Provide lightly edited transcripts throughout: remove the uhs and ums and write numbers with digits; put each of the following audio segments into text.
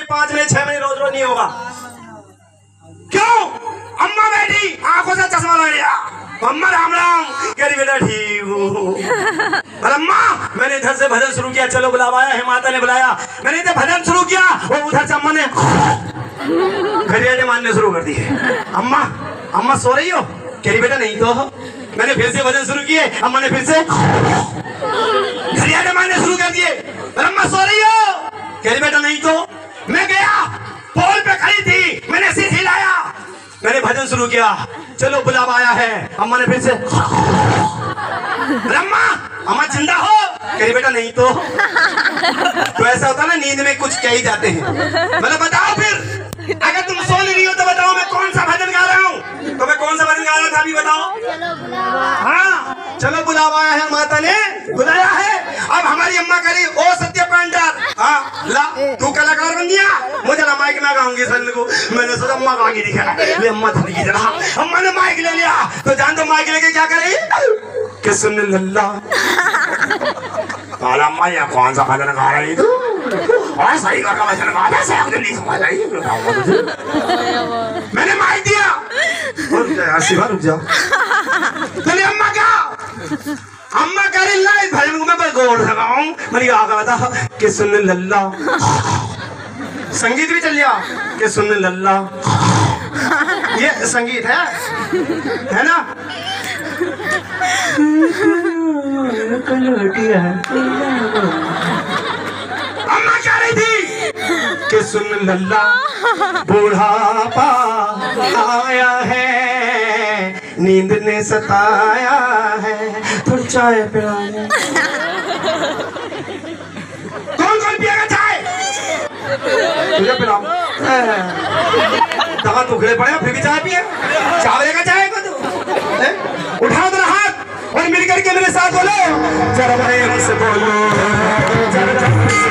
5 महीने 6 महीने रोज रोज नहीं होगा। क्यों? अम्मा बैठी आंखों से चश्मा लग गया, अम्मा राम राम कह रही बेटा ठीक हूँ। अम्मा मैंने इधर से भजन शुरू किया, चलो बुलावा आया है, माता ने बुलाया, मैंने इधर भजन शुरू किया, वो उधर से अम्मा ने घरियाटे मारने शुरू कर दिए। अम्मा अम्मा सो रही हो? कह रही बेटा नहीं तो। मैंने फिर से भजन शुरू किए, अम्मा ने फिर से घरियाटे मारने शुरू कर दिए। अम्मा सो रही हो? कह रही बेटा नहीं तो। मैं गया पोल पे खड़ी थी, मैंने सिर हिलाया, मैंने भजन शुरू किया, चलो बुलावा आया है, अम्मा ने फिर से अम्मा अम्मा जिंदा हो? कह रही बेटा नहीं तो। तो ऐसा होता ना नींद में कुछ कह ही जाते हैं। मतलब बताओ फिर, अगर तुम सो नहीं रही हो तो बताओ मैं कौन सा भजन गा रहा हूँ। तो मैं कौन सा भजन गा रहा था अभी बताओ। हाँ चलो बुलावा आया है, माता ने बुलाया है। अब हमारी अम्मा कह रही ओ सत्य पेंटर, हाँ ला तू कलाकार बन गया, मुझे ना माइक में गाऊंगी सन को। मैंने सोचा अम्मा गा के दिखा, ले अम्मा धुन की जरा। अम्मा ने माइक ले लिया, तो जान दो माइक लेके क्या करे कि सुन लल्ला। अम्मा ये कौन सा भजन गा रही तू? और सही का भजन गा रहा है, नहीं समझ आई। मैंने माइक दिया, रुक जा शिवा रुक जा। चलिए अम्मा क्या? अम्मा कह रही ला इस भजन को मैं गौर लगाऊं। मैंने कहा था कि सुन लल्ला, संगीत भी चल गया कि सुन लल्ला, ये संगीत है ना? अम्मा कह रही थी कि सुन लल्ला बुढ़ापा आया है, नींद ने सताया है, थोड़ी चाय पिलाने। कौन कौन पिएगा चाय? तुझे पिलाऊं? दवा टुकड़े पड़े फिर भी चाय पिए? चावले का चाय को तो उठाओ तो हाथ और मिलकर के मेरे साथ बोलो, जरा भाई से बोलो, जरा से बोलो।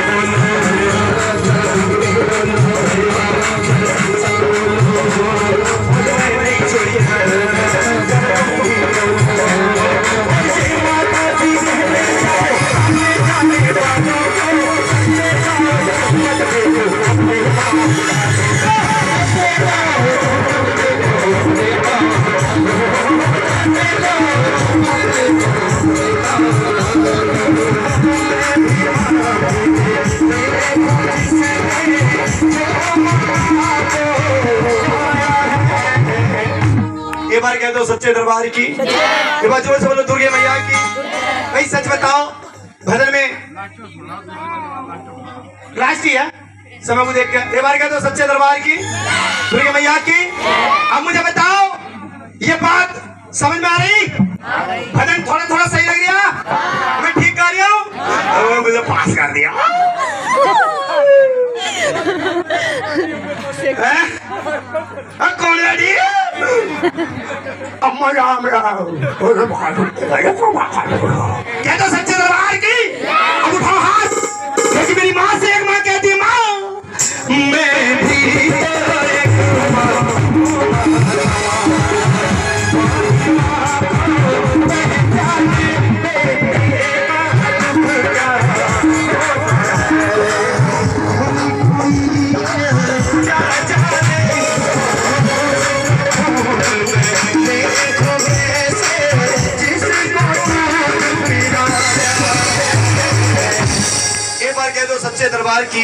एक बार कह दो सच्चे दरबार की, एक बार जोर से बोलो दुर्गे मैया की। भाई सच बताओ, भजन में राष्ट्रीय है समय को देख के। एक बार कह दो सच्चे दरबार की, दुर्गे मैया की। अब मुझे बताओ ये बात समझ में आ रही? भजन थोड़ा थोड़ा सही लग रहा? मैं ठीक गा रहा हूँ? मुझे पास कर दिया। कौन रेडी? अम्मा राम राम। क्या तो सच्चे दरबार की? अब उठाओ हाथ, क्योंकि मेरी माँ से एक माँ कहती है माँ मैं भी तो एक माँ। सच्चे दरबार की।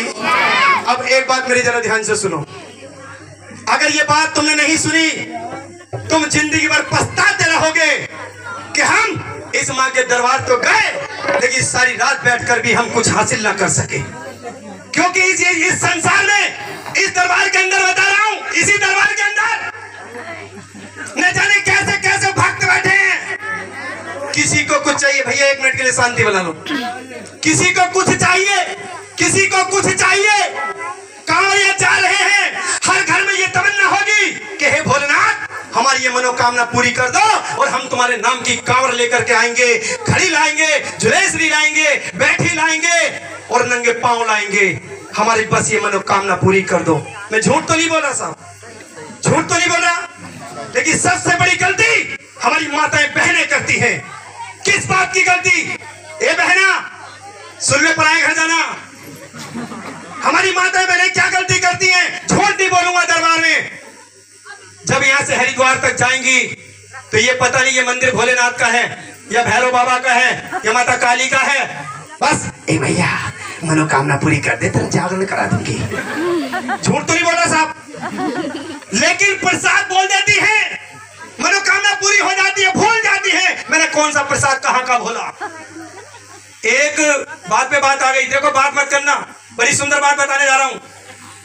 अब एक बात मेरी जरा ध्यान से सुनो, अगर ये बात तुमने नहीं सुनी तुम जिंदगी भर पछताते रहोगे कि हम इस माँ के दरबार तो गए लेकिन सारी रात बैठकर भी हम कुछ हासिल ना कर सके। क्योंकि इस संसार में, इस दरबार के अंदर बता रहा हूँ, इसी दरबार के अंदर न जाने कैसे कैसे भक्त बैठे हैं। किसी को कुछ चाहिए, भैया 1 मिनट के लिए शांति बना लो। किसी को कुछ चाहिए, किसी को कुछ चाहिए, कांवड़िया जा रहे हैं, हर घर में ये तमन्ना होगी कि हे भोलेनाथ हमारी ये मनोकामना पूरी कर दो और हम तुम्हारे नाम की कांवड़ लेकर के आएंगे, घड़ी लाएंगे, जुलेसरी लाएंगे, बैठी लाएंगे और नंगे पांव लाएंगे, हमारी बस ये मनोकामना पूरी कर दो। मैं झूठ तो नहीं बोल रहा साहब, झूठ तो नहीं बोल रहा, लेकिन सबसे बड़ी गलती हमारी माताएं बहनें करती हैं। किस बात की गलती? ए बहना सुन ले, पराए घर जाना। हमारी माताएं बहनें क्या गलती जाएंगी तो ये पता नहीं ये मंदिर भोलेनाथ का है या भैरव बाबा का है या माता काली का है। बस ए भैया मनोकामना पूरी कर दे तेरा जागरण करा दूंगी। झूठ तो नहीं बोल रहा साहब, लेकिन प्रसाद बोल देती है, मनोकामना पूरी हो जाती है, भूल जाती है मैंने कौन सा प्रसाद कहाँ का भोला। एक बात पे बात आ गई, देखो बात मत करना, बड़ी सुंदर बात बताने जा रहा हूँ।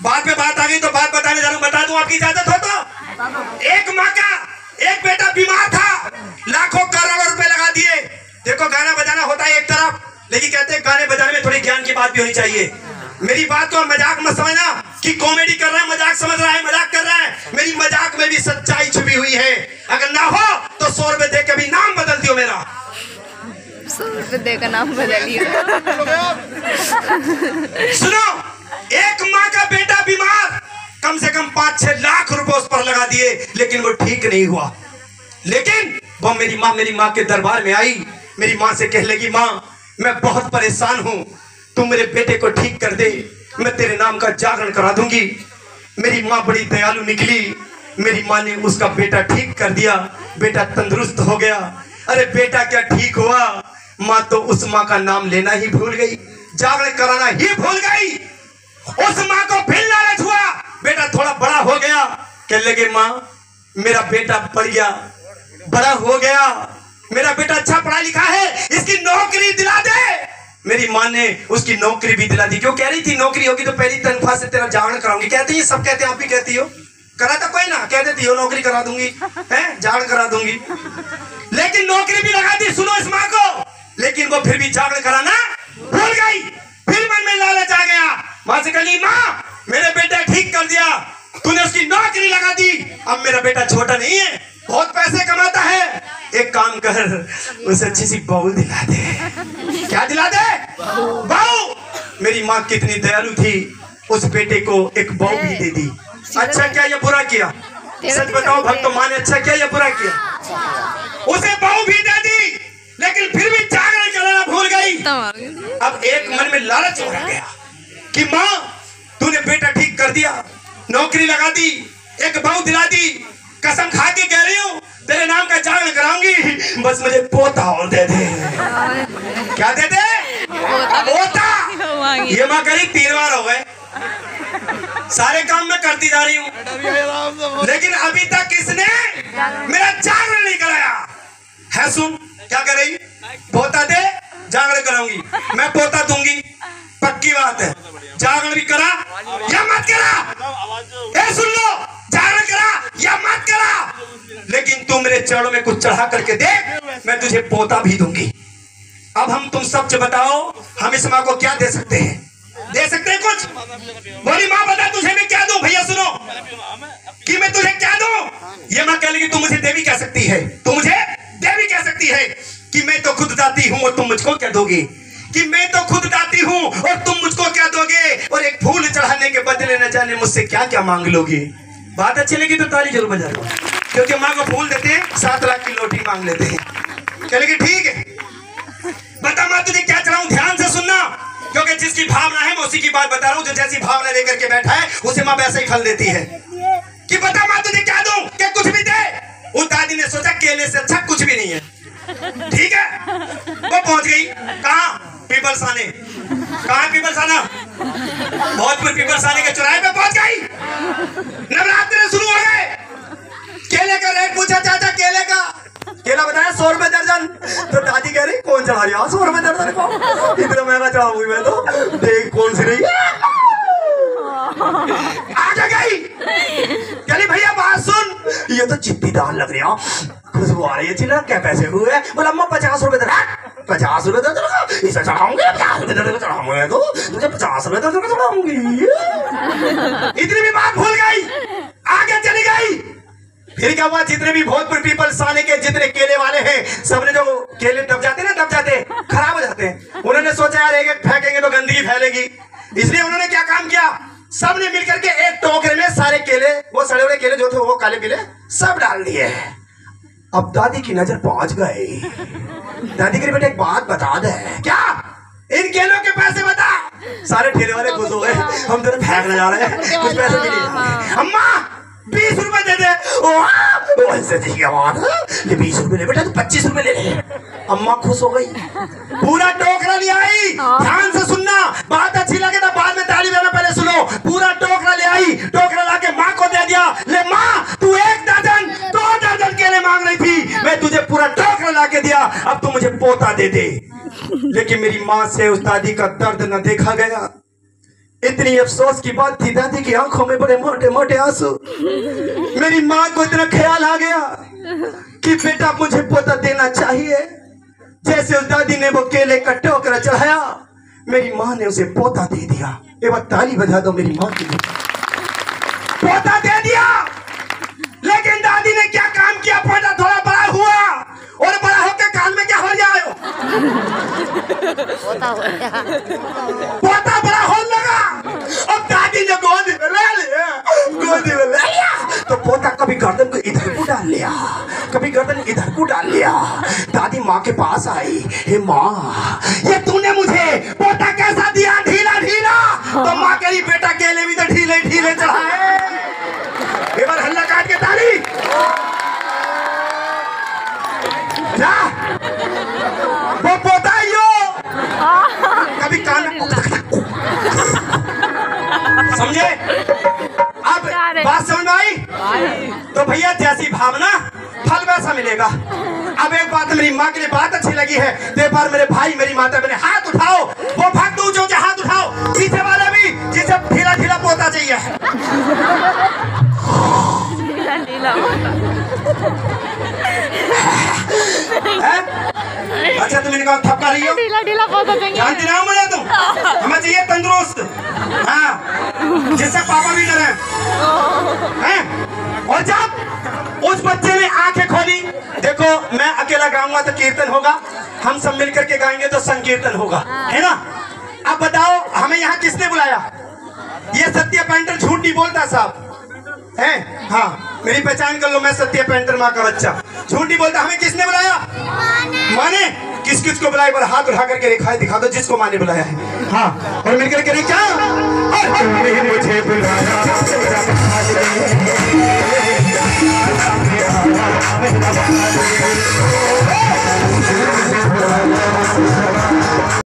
बात पे बात आ गई तो बात बताने जा रहा हूँ, बता दूं आपकी इजाजत हो तो। एक माँ का एक बेटा बीमार था, लाखों करोड़ों रुपए लगा दिए। देखो गाना बजाना होता है एक तरफ, लेकिन कहते हैं गाने बजाने में थोड़ी ज्ञान की बात भी होनी चाहिए। मेरी बात को मजाक मत समझना कि कॉमेडी कर रहा है, मजाक समझ रहा है, मजाक कर रहा है। मेरी मजाक में भी सच्चाई छुपी हुई है। अगर ना हो तो 100 रुपए दे के भी नाम बदल दियो मेरा। 100 रुपए देकर नाम बदलिए। सुनो, एक माँ का बेटा बीमार, कम से कम 5-6 लाख रुपए उस पर लगा दिए, लेकिन वो ठीक नहीं हुआ। लेकिन वो मेरी माँ के दरबार में आई। मेरी माँ से कह लगी, माँ मैं बहुत परेशान हूँ, तुम मेरे बेटे को ठीक कर दे, मैं तेरे नाम का जागरण करा दूंगी। मेरी माँ बड़ी दयालु निकली, मेरी माँ ने उसका बेटा ठीक कर दिया, बेटा तंदुरुस्त हो गया। अरे बेटा क्या ठीक हुआ, माँ तो उस माँ का नाम लेना ही भूल गई, जागरण कराना ही भूल गई। उस माँ को फिर लालच हुआ, बेटा थोड़ा बड़ा हो गया, कहने लगे माँ मेरा बेटा पढ़ गया, बड़ा हो गया, मेरा बेटा अच्छा पढ़ा लिखा है, इसकी नौकरी दिला दे। मेरी माँ ने उसकी नौकरी भी दिला दी। क्यों कह रही थी नौकरी होगी तो पहली तनख्वाह से तेरा जागरण कराऊंगी। कहती है सब कहते हैं, आप भी कहती हो, करा तो कोई ना, कह देती हो नौकरी करा दूंगी, है जागरण करा दूंगी। लेकिन नौकरी भी लगा दी, सुनो इस माँ को, लेकिन वो फिर भी जागरण कराना भूल गई। फिर मन में लालच आ गया, माँ से कही माँ मेरे बेटा ठीक कर दिया, तूने उसकी नौकरी लगा दी, अब मेरा बेटा छोटा नहीं है, बहुत पैसे कमाता है, एक काम कर उसे अच्छी सी बहू दिला दे। क्या दिला दे? बहू। मेरी माँ कितनी दयालु थी, उस बेटे को एक बहू भी दे दी। अच्छा क्या या बुरा किया? सच बताओ भक्त, माँ ने अच्छा किया या बुरा किया? उसे बहू भी दे दी, लेकिन फिर भी जागरण कराना भूल गई। अब एक मन में लालच हो गया कि माँ तूने बेटा ठीक कर दिया, नौकरी लगा दी, एक बहू दिला दी, कसम खा के कह रही हूँ तेरे नाम का जागरण कराऊंगी, बस मुझे पोता और दे दे। क्या दे दे? पोता। ये माँ करी 3 बार हो गए, सारे काम मैं करती जा रही हूँ, लेकिन अभी तक किसने मेरा जागरण नहीं कराया है। सुन क्या कर रही, पोता दे जागरण कराऊंगी, मैं पोता दूंगी, पक्की बात है। जागरण भी करा या मत करा, ए सुन लो, जागरण करा या मत करा, लेकिन तू मेरे चरणों में कुछ चढ़ा करके देख, मैं तुझे पोता भी दूंगी। अब हम तुम सब बताओ, हम इस माँ को क्या दे सकते हैं? दे सकते हैं कुछ? बोली माँ बता तुझे मैं क्या दूं? भैया सुनो कि मैं तुझे क्या दूं? ये माँ कह लगी तू मुझे देवी कह सकती है, तू मुझे देवी कह सकती है कि मैं तो खुद दाती हूँ और तुम मुझको क्या दोगे, कि मैं तो खुद दाती हूँ और तुम मुझको क्या दोगे, और एक फूल चढ़ाने के बदले न जाने मुझसे क्या क्या मांग लोगे। बात अच्छी लगी तो ताली जरूर बजा लो, क्योंकि माँ को फूल देते हैं 7 लाख की लोटी मांग लेते हैं। कह लगी ठीक है, बता माँ तुझे क्या चढ़ाऊं, ध्यान से सुनना, क्योंकि जिसकी भावना है मैं उसी की बात बता रहा हूँ। जो जैसी भावना लेकर के बैठा है उसे माँ वैसे ही फल देती है। कि बता माँ तुझे क्या दूं, क्या कुछ भी दे। उस दादी ने सोचा केले से अच्छा कुछ भी नहीं है, ठीक है। वो पहुंच गई कहाँ? पीपलसाने। कहाँ पीपलसाना? भोजपुर पीपलसाने के चौराहे पे पहुंच गई। नवरात्र शुरू हो गए, केले का रेट पूछा, चाचा केले का केला बताया 100 रुपए दर्जन। तो दादी कह रही कौन चढ़ा रही है 100 रुपए दर्जन को, इतना महंगा चढ़ाऊंगी मैं तो, देख कौन सी रही आगे गई। चली भैया बात सुन, ये तो चिट्ठी दान लग रही है, खुशबू आ रही है, चिल्ला क्या पैसे हुए? बोला अम्मा 50 रुपए दर्जन, 50 रुपए दर्जन इसे चढ़ाऊंगी, 50 रुपए दर्जन चढ़ाऊंगी तो तुझे 50 रुपए दर्जन चढ़ाऊंगी। इतनी भी बात भूल गई, आगे चली गई। फिर क्या हुआ, जितने भी भोजपुर पीपलसाने के जितने केले वाले हैं, सबने जो केले दब जाते ना, दब जाते खराब हो जाते हैं, उन्होंने सोचा यार एक एक फेंकेंगे तो गंदगी फैलेगी, इसलिए उन्होंने क्या काम किया, सबने मिलकर के एक टोकरे में सारे केले, वो सड़े हुए केले जो थे वो काले पीले सब डाल दिए। अब दादी की नजर पहुंच गई। दादी के बेटे एक बात बता दे, क्या इन केलों के पैसे बता। सारे ठेले वाले खुश हो गए, हम तेरे फेंकने जा रहे हैं, कुछ पैसे मिले। अम्मा 20 रुपए दे दे। ऐसे जी आवाज ले 20 रुपए ले बेटा, तू 25 रुपए ले ले। अम्मा खुश हो गई, पूरा टोकरा ले आई। ध्यान से सुनना, बात अच्छी लगे तो बाद में ताली बजाना, पहले सुनो। पूरा टोकरा ले आई, टोकरा लाके माँ को दे दिया। ले माँ, तू 1 दर्जन 2 दर्जन केले मांग रही थी, मैं तुझे पूरा टोकरा लाके दिया, अब तू मुझे पोता दे दे। लेकिन मेरी माँ से उस दादी का दर्द न देखा गया। इतनी अफसोस की बात थी, दादी की आंखों में बड़े मोटे मोटे आंसू। मेरी माँ को इतना ख्याल आ गया कि बेटा मुझे पोता देना चाहिए। जैसे उस दादी ने वो केले का टोकरा चढ़ाया, मेरी माँ ने उसे पोता दे दिया। एक बार ताली बजा दो मेरी माँ के लिए। पोता दे दिया, लेकिन दादी ने क्या काम किया, पोता थोड़ा बड़ा हुआ और बड़ा होकर कान में क्या हो जाए, पोता बड़ा होने लगा। अब दादी ने गोद में ले लिया, गोद में ले लिया तो पोता कभी गर्दन को इधर को डाल लिया, कभी गर्दन इधर को डाल लिया। दादी माँ के पास आई, हे माँ, ये तूने मुझे पोता कैसा दिया, ढीला ढीला? तो माँ कह रही, बेटा केले भी तो ढीले ढीले चढ़ाए। एक बार हल्ला काट के ताली। जा, वो पोता यो कभी कान समझे? अब बात समझ में आई? तो भैया जैसी भावना फल वैसा मिलेगा। अब एक बात मेरी माँ के लिए बात अच्छी लगी है, तो एक बार मेरे भाई मेरी माता मैंने हाथ उठाओ, वो भक्त ऊंचे ऊंचे हाथ उठाओ, पीछे वाले भी जिसे ढीला ढीला पोता चाहिए। अच्छा तुमने कहा थपका रही हो, ढीला ढीला पोता चाहिए, जानती ना मुझे तुम, हमें चाहिए तंदुरुस्त, हाँ, जिससे पापा भी डरे हैं। और जब उस बच्चे ने आंखें खोली, देखो मैं अकेला गाऊंगा तो कीर्तन होगा, हम सब मिलकर के गाएंगे तो संकीर्तन होगा, है ना? अब बताओ हमें यहाँ किसने बुलाया? ये सत्य पेंटर झूठ नहीं बोलता साहब, है? हाँ, मेरी पहचान कर लो, मैं सत्य पेंटर माँ का बच्चा, झूठ नहीं बोलता। हमें किसने बुलाया? माने। किस किस को बुलाया? पर हाथ उठा करके रेखाएं दिखा दो जिसको माने बुलाया है। हाँ, और मिलकर के क्या? मुझे बुलाया